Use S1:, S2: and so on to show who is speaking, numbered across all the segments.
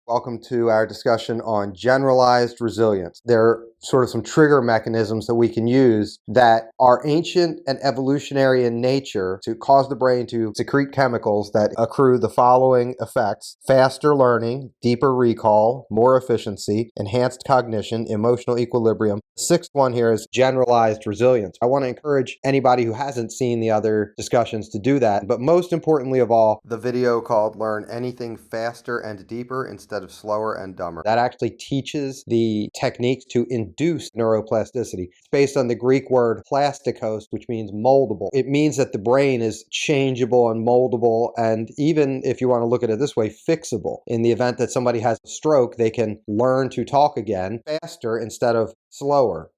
S1: Welcome to our discussion on generalized resilience. There are sort of some trigger mechanisms that we can use that are ancient and evolutionary in nature to cause the brain to secrete chemicals that accrue the following effects: faster learning, deeper recall, more efficiency, enhanced cognition, emotional equilibrium. The sixth one here is generalized resilience. I want to encourage anybody who hasn't seen the other discussions to do that, but most importantly of all, the video called Learn Anything Faster and Deeper Instead of Slower and Dumber. That actually teaches the techniques to induce neuroplasticity. It's based on the Greek word plastikos, which means moldable. It means that the brain is changeable and moldable, and even if you want to look at it this way, fixable. In the event that somebody has a stroke, they can learn to talk again faster instead of slower.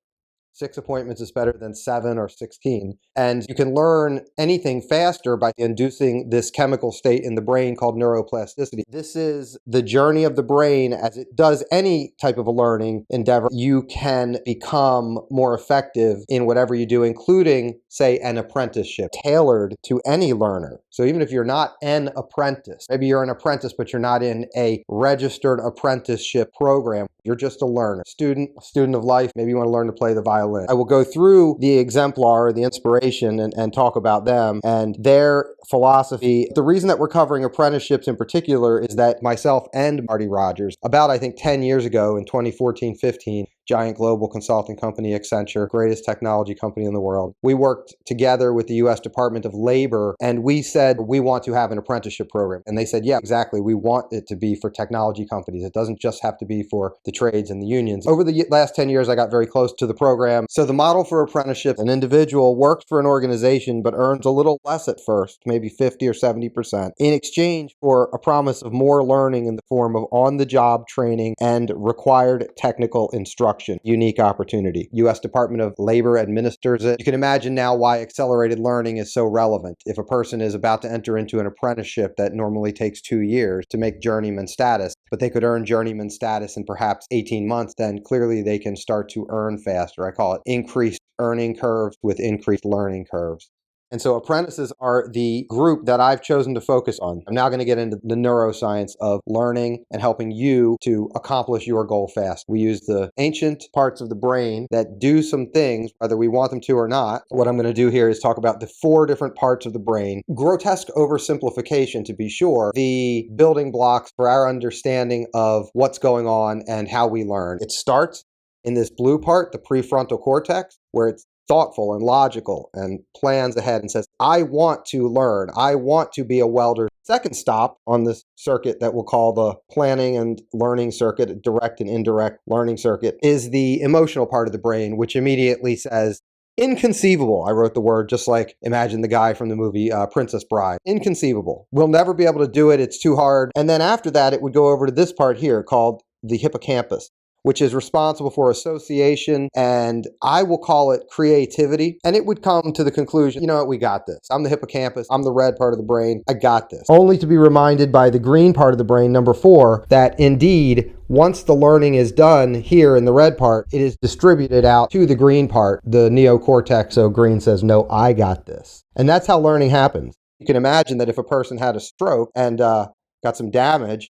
S1: 6 appointments is better than 7 or 16. And you can learn anything faster by inducing this chemical state in the brain called neuroplasticity. This is the journey of the brain as it does any type of a learning endeavor. You can become more effective in whatever you do, including, say, an apprenticeship tailored to any learner. So even if you're not an apprentice, maybe you're an apprentice, but you're not in a registered apprenticeship program, you're just a learner, student of life, maybe you want to learn to play the violin. I will go through the exemplar, the inspiration, and talk about them and their philosophy. The reason that we're covering apprenticeships in particular is that myself and Marty Rogers, about I think 10 years ago in 2014-15, giant global consulting company, Accenture, greatest technology company in the world. We worked together with the U.S. Department of Labor, and we said, we want to have an apprenticeship program. And they said, yeah, exactly. We want it to be for technology companies. It doesn't just have to be for the trades and the unions. Over the last 10 years, I got very close to the program. So the model for apprenticeship, an individual works for an organization, but earns a little less at first, maybe 50 or 70%, in exchange for a promise of more learning in the form of on-the-job training and required technical instruction. Unique opportunity. U.S. Department of Labor administers it. You can imagine now why accelerated learning is so relevant. If a person is about to enter into an apprenticeship that normally takes 2 years to make journeyman status, but they could earn journeyman status in perhaps 18 months, then clearly they can start to earn faster. I call it increased earning curves with increased learning curves. And so apprentices are the group that I've chosen to focus on. I'm now going to get into the neuroscience of learning and helping you to accomplish your goal fast. We use the ancient parts of the brain that do some things, whether we want them to or not. What I'm going to do here is talk about the 4 different parts of the brain. Grotesque oversimplification, to be sure, the building blocks for our understanding of what's going on and how we learn. It starts in this blue part, the prefrontal cortex, where it's thoughtful and logical and plans ahead and says, I want to learn. I want to be a welder. Second stop on this circuit that we'll call the planning and learning circuit, direct and indirect learning circuit, is the emotional part of the brain, which immediately says, inconceivable. I wrote the word just like, imagine the guy from the movie Princess Bride. Inconceivable. We'll never be able to do it. It's too hard. And then after that, it would go over to this part here called the hippocampus, which is responsible for association, and I will call it creativity. And it would come to the conclusion, you know what, we got this. I'm the hippocampus, I'm the red part of the brain, I got this. Only to be reminded by the green part of the brain, number 4, that indeed, once the learning is done here in the red part, it is distributed out to the green part, the neocortex, so green says, no, I got this. And that's how learning happens. You can imagine that if a person had a stroke and got some damage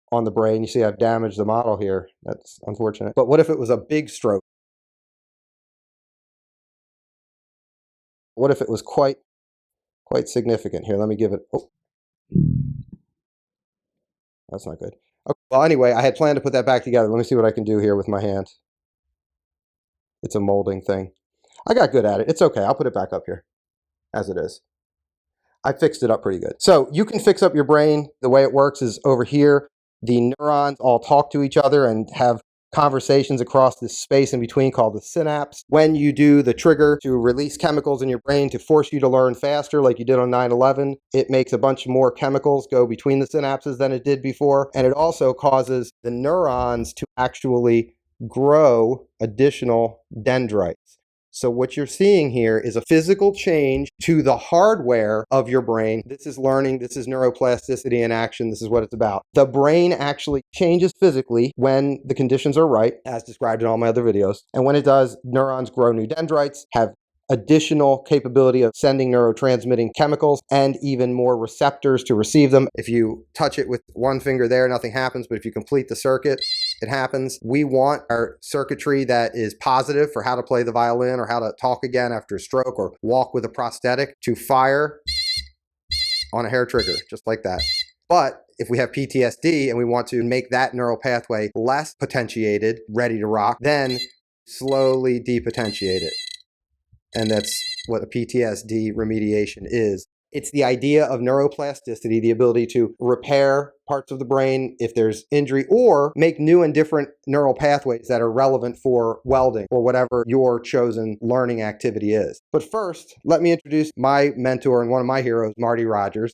S1: on the brain. You see I've damaged the model here. That's unfortunate. But what if it was a big stroke? What if it was quite significant? Here, let me give it. Oh, that's not good. Okay. Well, anyway, I had planned to put that back together. Let me see what I can do here with my hand. It's a molding thing. I got good at it. It's okay. I'll put it back up here as it is. I fixed it up pretty good. So you can fix up your brain. The way it works is over here. The neurons all talk to each other and have conversations across this space in between called the synapse. When you do the trigger to release chemicals in your brain to force you to learn faster, like you did on 9/11, it makes a bunch more chemicals go between the synapses than it did before. And it also causes the neurons to actually grow additional dendrites. So what you're seeing here is a physical change to the hardware of your brain. This is learning. This is neuroplasticity in action. This is what it's about. The brain actually changes physically when the conditions are right, as described in all my other videos. And when it does, neurons grow new dendrites, have additional capability of sending neurotransmitting chemicals and even more receptors to receive them. If you touch it with one finger there, nothing happens, but if you complete the circuit, it happens. We want our circuitry that is positive for how to play the violin or how to talk again after a stroke or walk with a prosthetic to fire on a hair trigger, just like that. But if we have PTSD and we want to make that neural pathway less potentiated, ready to rock, then slowly depotentiate it. And that's what a PTSD remediation is. It's the idea of neuroplasticity, the ability to repair parts of the brain if there's injury, or make new and different neural pathways that are relevant for welding or whatever your chosen learning activity is. But first, let me introduce my mentor and one of my heroes, Marty Rogers.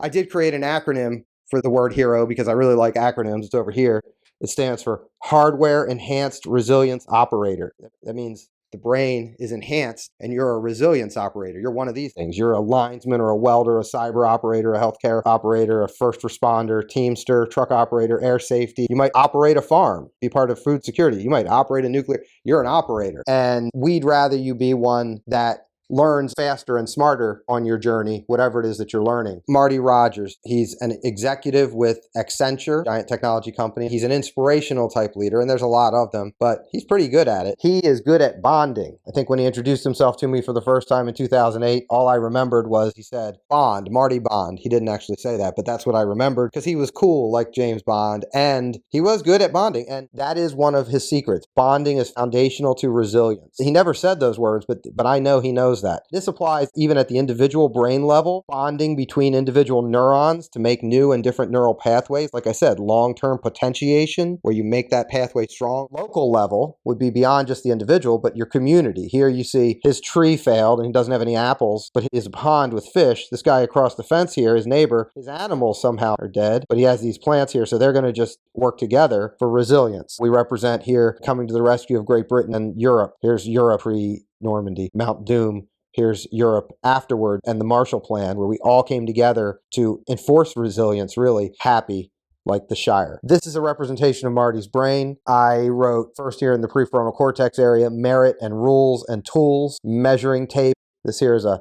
S1: I did create an acronym for the word HERO because I really like acronyms. It's over here. It stands for Hardware Enhanced Resilience Operator. That means the brain is enhanced and you're a resilience operator. You're one of these things. You're a linesman or a welder, a cyber operator, a healthcare operator, a first responder, teamster, truck operator, air safety. You might operate a farm, be part of food security. You might operate a nuclear. You're an operator. And we'd rather you be one that learns faster and smarter on your journey, whatever it is that you're learning. Marty Rogers, he's an executive with Accenture, giant technology company. He's an inspirational type leader, and there's a lot of them, but he's pretty good at it. He is good at bonding. I think when he introduced himself to me for the first time in 2008, all I remembered was he said, Bond, Marty Bond. He didn't actually say that, but that's what I remembered because he was cool like James Bond, and he was good at bonding, and that is one of his secrets. Bonding is foundational to resilience. He never said those words, but I know he knows that. This applies even at the individual brain level, bonding between individual neurons to make new and different neural pathways. Like I said, long-term potentiation, where you make that pathway strong. Local level would be beyond just the individual, but your community. Here you see his tree failed and he doesn't have any apples, but he has a pond with fish. This guy across the fence here, his neighbor, his animals somehow are dead, but he has these plants here, so they're going to just work together for resilience. We represent here coming to the rescue of Great Britain and Europe. Here's Europe pre-Normandy, Mount Doom. Here's Europe afterward, and the Marshall Plan, where we all came together to enforce resilience, really happy, like the Shire. This is a representation of Marty's brain. I wrote first here in the prefrontal cortex area, merit and rules and tools, measuring tape. This here is a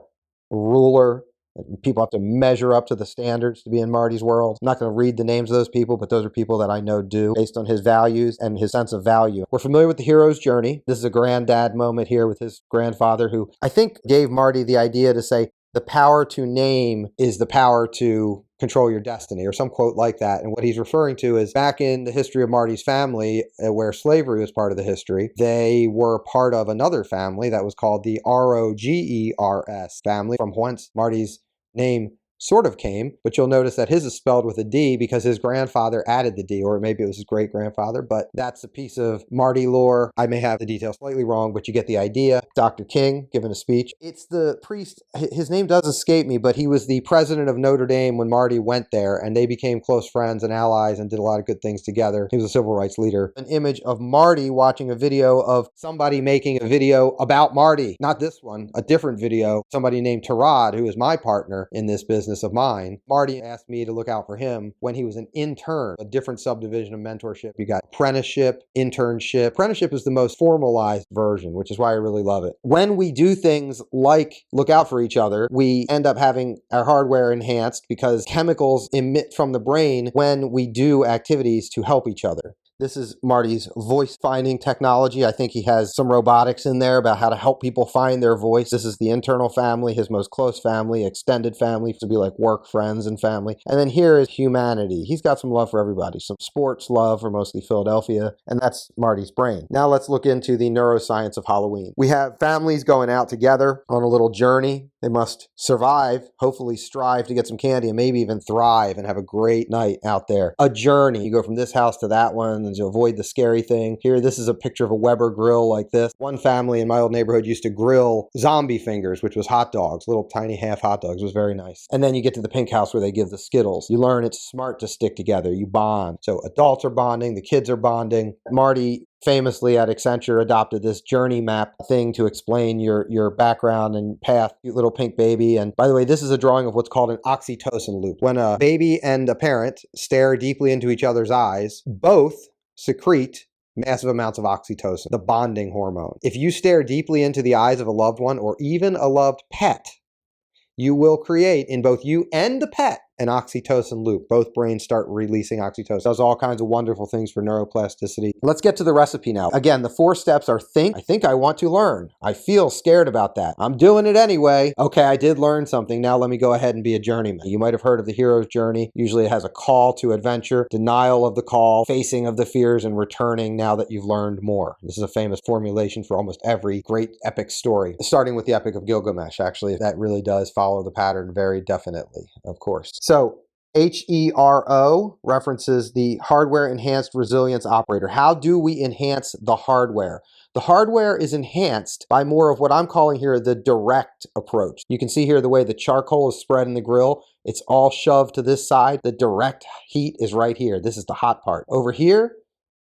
S1: ruler. People have to measure up to the standards to be in Marty's world. I'm not going to read the names of those people, but those are people that I know do based on his values and his sense of value. We're familiar with the hero's journey. This is a granddad moment here with his grandfather, who I think gave Marty the idea to say, the power to name is the power to control your destiny, or some quote like that. And what he's referring to is back in the history of Marty's family, where slavery was part of the history, they were part of another family that was called the ROGERS family, from whence Marty's name sort of came, but you'll notice that his is spelled with a D because his grandfather added the D, or maybe it was his great-grandfather, but that's a piece of Marty lore. I may have the details slightly wrong, but you get the idea. Dr. King giving a speech. It's the priest, his name does escape me, but he was the president of Notre Dame when Marty went there, and they became close friends and allies and did a lot of good things together. He was a civil rights leader. An image of Marty watching a video of somebody making a video about Marty. Not this one, a different video. Somebody named THRU, who is my partner in this business of mine. Marty asked me to look out for him when he was an intern, a different subdivision of mentorship. You got apprenticeship, internship. Apprenticeship is the most formalized version, which is why I really love it. When we do things like look out for each other, we end up having our hardware enhanced because chemicals emit from the brain when we do activities to help each other. This is Marty's voice finding technology. I think he has some robotics in there about how to help people find their voice. This is the internal family, his most close family, extended family, to be like work, friends, and family. And then here is humanity. He's got some love for everybody, some sports love for mostly Philadelphia, and that's Marty's brain. Now let's look into the neuroscience of Halloween. We have families going out together on a little journey. They must survive, hopefully strive to get some candy, and maybe even thrive and have a great night out there. A journey. You go from this house to that one and to avoid the scary thing. Here, this is a picture of a Weber grill like this. One family in my old neighborhood used to grill zombie fingers, which was hot dogs, little tiny half hot dogs. It was very nice. And then you get to the pink house where they give the Skittles. You learn it's smart to stick together. You bond. So adults are bonding, the kids are bonding. Marty famously at Accenture adopted this journey map thing to explain your background and path. Cute little pink baby. And by the way, this is a drawing of what's called an oxytocin loop. When a baby and a parent stare deeply into each other's eyes, both secrete massive amounts of oxytocin, the bonding hormone. If you stare deeply into the eyes of a loved one or even a loved pet, you will create in both you and the pet an oxytocin loop. Both brains start releasing oxytocin. Does all kinds of wonderful things for neuroplasticity. Let's get to the recipe now. Again, the 4 steps are think. I think I want to learn. I feel scared about that. I'm doing it anyway. Okay, I did learn something. Now let me go ahead and be a journeyman. You might have heard of the hero's journey. Usually it has a call to adventure, denial of the call, facing of the fears, and returning now that you've learned more. This is a famous formulation for almost every great epic story, starting with the Epic of Gilgamesh. Actually, that really does follow the pattern very definitely, of course. So H.E.R.O. references the hardware enhanced resilience operator. How do we enhance the hardware? The hardware is enhanced by more of what I'm calling here the direct approach. You can see here the way the charcoal is spread in the grill. It's all shoved to this side. The direct heat is right here. This is the hot part. Over here,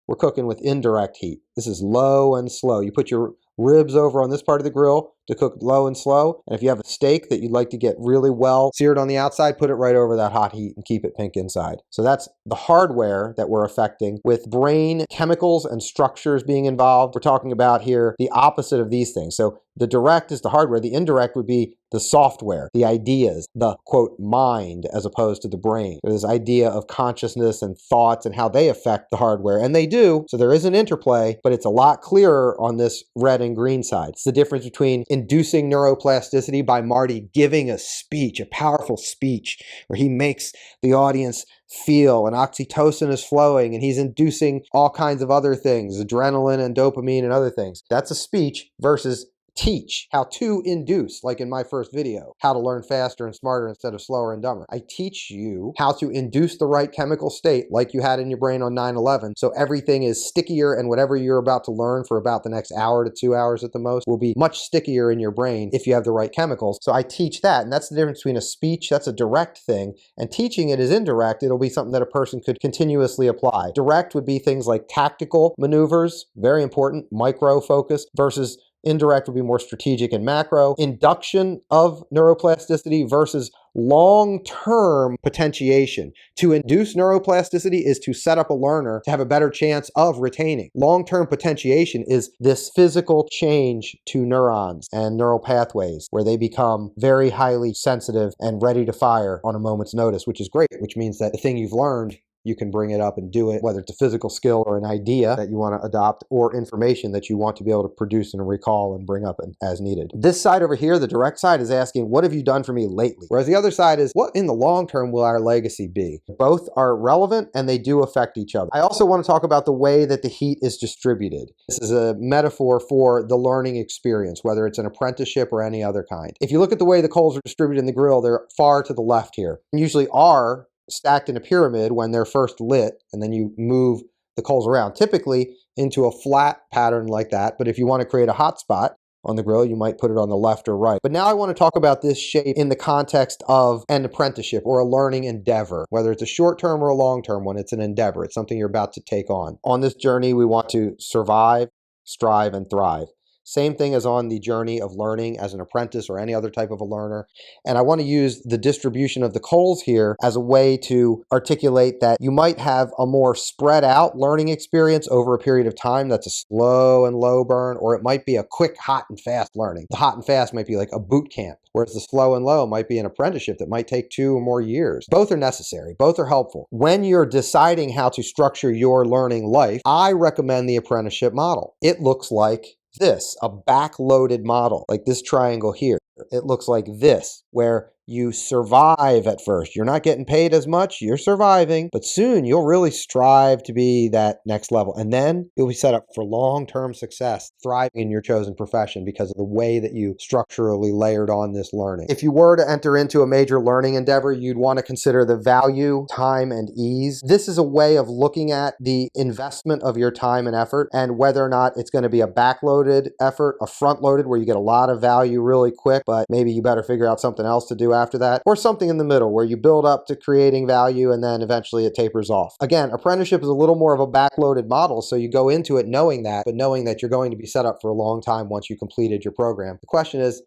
S1: we're cooking with indirect heat. This is low and slow. You put your ribs over on this part of the grill to cook low and slow. And if you have a steak that you'd like to get really well seared on the outside, put it right over that hot heat and keep it pink inside. So that's the hardware that we're affecting. With brain chemicals and structures being involved, we're talking about here the opposite of these things. So the direct is the hardware. The indirect would be the software, the ideas, the quote mind as opposed to the brain. There's this idea of consciousness and thoughts and how they affect the hardware. And they do. So there is an interplay, but it's a lot clearer on this red and green side. It's the difference between inducing neuroplasticity by Marty giving a speech, a powerful speech, where he makes the audience feel and oxytocin is flowing and he's inducing all kinds of other things, adrenaline and dopamine and other things. That's a speech versus teach, how to induce, like in my first video, how to learn faster and smarter instead of slower and dumber. I teach you how to induce the right chemical state like you had in your brain on 9/11, so everything is stickier and whatever you're about to learn for about the next hour to 2 hours at the most will be much stickier in your brain if you have the right chemicals. So I teach that, and that's the difference between a speech, that's a direct thing, and teaching it is indirect. It'll be something that a person could continuously apply. Direct would be things like tactical maneuvers, very important, micro focus, versus indirect would be more strategic and macro. Induction of neuroplasticity versus long-term potentiation. To induce neuroplasticity is to set up a learner to have a better chance of retaining. Long-term potentiation is this physical change to neurons and neural pathways where they become very highly sensitive and ready to fire on a moment's notice, which is great, which means that the thing you've learned, you can bring it up and do it, whether it's a physical skill or an idea that you want to adopt or information that you want to be able to produce and recall and bring up as needed. This side over here, the direct side, is asking, what have you done for me lately? Whereas the other side is, what in the long term will our legacy be? Both are relevant and they do affect each other. I also want to talk about the way that the heat is distributed. This is a metaphor for the learning experience, whether it's an apprenticeship or any other kind. If you look at the way the coals are distributed in the grill, they're far to the left here. And usually are stacked in a pyramid when they're first lit, and then you move the coals around, typically into a flat pattern like that. But if you want to create a hot spot on the grill, you might put it on the left or right. But now I want to talk about this shape in the context of an apprenticeship or a learning endeavor, whether it's a short-term or a long-term one. It's an endeavor. It's something you're about to take on. On this journey, we want to survive, strive, and thrive. Same thing as on the journey of learning as an apprentice or any other type of a learner. And I want to use the distribution of the coals here as a way to articulate that you might have a more spread out learning experience over a period of time that's a slow and low burn, or it might be a quick hot and fast learning. The hot and fast might be like a boot camp, whereas the slow and low might be an apprenticeship that might take 2 or more years. Both are necessary. Both are helpful. When you're deciding how to structure your learning life, I recommend the apprenticeship model. It looks like this, a back-loaded model, like this triangle here. It looks like this, where you survive at first. You're not getting paid as much, you're surviving, but soon you'll really strive to be that next level. And then you'll be set up for long-term success, thriving in your chosen profession because of the way that you structurally layered on this learning. If you were to enter into a major learning endeavor, you'd want to consider the value, time, and ease. This is a way of looking at the investment of your time and effort and whether or not it's going to be a back-loaded effort, a front-loaded where you get a lot of value really quick, but maybe you better figure out something else to do after that, or something in the middle where you build up to creating value and then eventually it tapers off. Again, apprenticeship is a little more of a backloaded model, so you go into it knowing that, but knowing that you're going to be set up for a long time once you completed your program. The question is,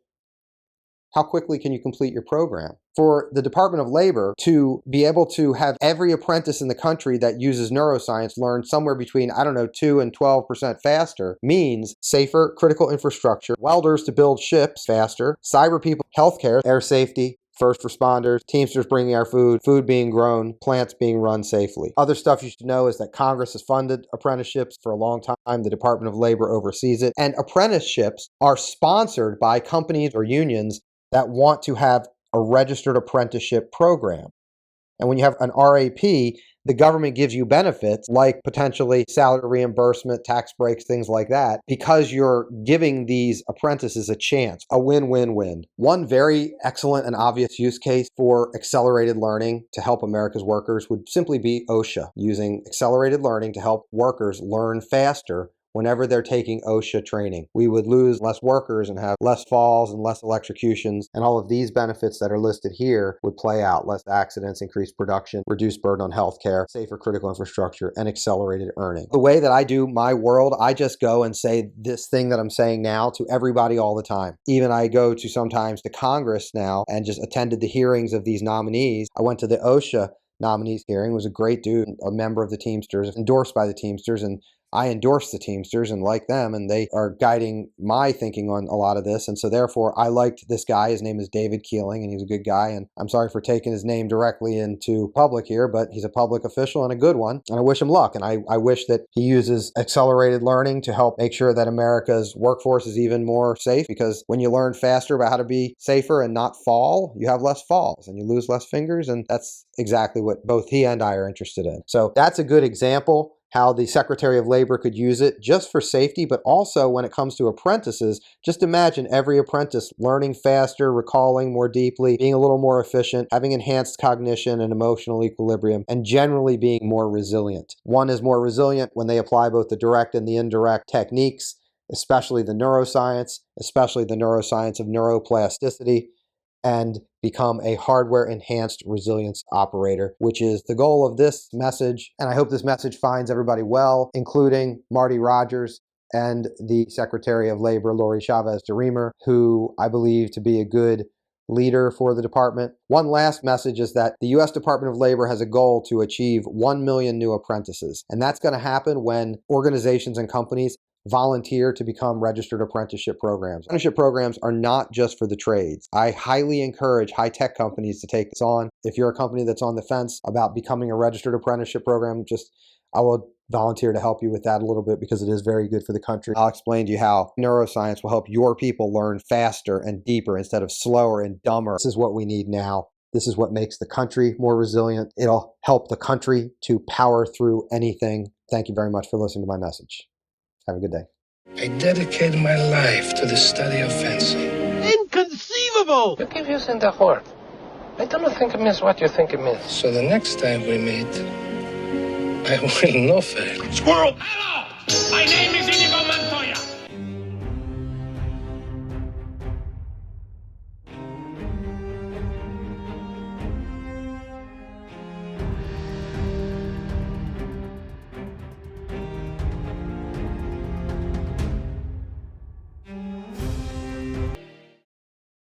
S1: how quickly can you complete your program? for the Department of Labor to be able to have every apprentice in the country that uses neuroscience learn somewhere between, 2 and 12% faster means safer critical infrastructure, welders to build ships faster, cyber people, healthcare, air safety, first responders, Teamsters bringing our food, food being grown, plants being run safely. Other stuff you should know is that Congress has funded apprenticeships for a long time. The Department of Labor oversees it. And apprenticeships are sponsored by companies or unions that want to have a registered apprenticeship program. And when you have an RAP, the government gives you benefits like potentially salary reimbursement, tax breaks, things like that, because you're giving these apprentices a chance, a win-win-win. One very excellent and obvious use case for accelerated learning to help America's workers would simply be OSHA, using accelerated learning to help workers learn faster whenever they're taking OSHA training. We would lose less workers and have less falls and less electrocutions, and all of these benefits that are listed here would play out. Less accidents, increased production, reduced burden on healthcare, safer critical infrastructure, and accelerated earning. The way that I do my world, I just go and say this thing that I'm saying now to everybody all the time. Even I go to sometimes to Congress now and just attended the hearings of these nominees. I went to the OSHA nominees hearing, was a great dude, a member of the Teamsters, endorsed by the Teamsters, and I endorse the Teamsters and like them, and they are guiding my thinking on a lot of this. And so therefore, I liked this guy. His name is David Keeling, and he's a good guy. And I'm sorry for taking his name directly into public here, but he's a public official and a good one. And I wish him luck. And I wish that he uses accelerated learning to help make sure that America's workforce is even more safe, because when you learn faster about how to be safer and not fall, you have less falls and you lose less fingers. And that's exactly what both he and I are interested in. So that's a good example how the Secretary of Labor could use it just for safety, but also when it comes to apprentices. Just imagine every apprentice learning faster, recalling more deeply, being a little more efficient, having enhanced cognition and emotional equilibrium, and generally being more resilient. One is more resilient when they apply both the direct and the indirect techniques, especially the neuroscience of neuroplasticity, and become a hardware-enhanced resilience operator, which is the goal of this message. And I hope this message finds everybody well, including Marty Rogers and the Secretary of Labor, Lori Chavez-DeRemer, who I believe to be a good leader for the department. One last message is that the U.S. Department of Labor has a goal to achieve 1 million new apprentices. And that's going to happen when organizations and companies volunteer to become registered apprenticeship programs. Apprenticeship programs are not just for the trades. I highly encourage high-tech companies to take this on. If you're a company that's on the fence about becoming a registered apprenticeship program, I will volunteer to help you with that a little bit, because it is very good for the country. I'll explain to you how neuroscience will help your people learn faster and deeper instead of slower and dumber. This is what we need now. This is what makes the country more resilient. It'll help the country to power through anything. Thank you very much for listening to my message. Have a good day.
S2: I dedicated my life to the study of fencing.
S3: Inconceivable! You keep using the word. I don't think it means what you think it means.
S2: So the next time we meet, I will know fair.
S4: Squirrel! Hello! My name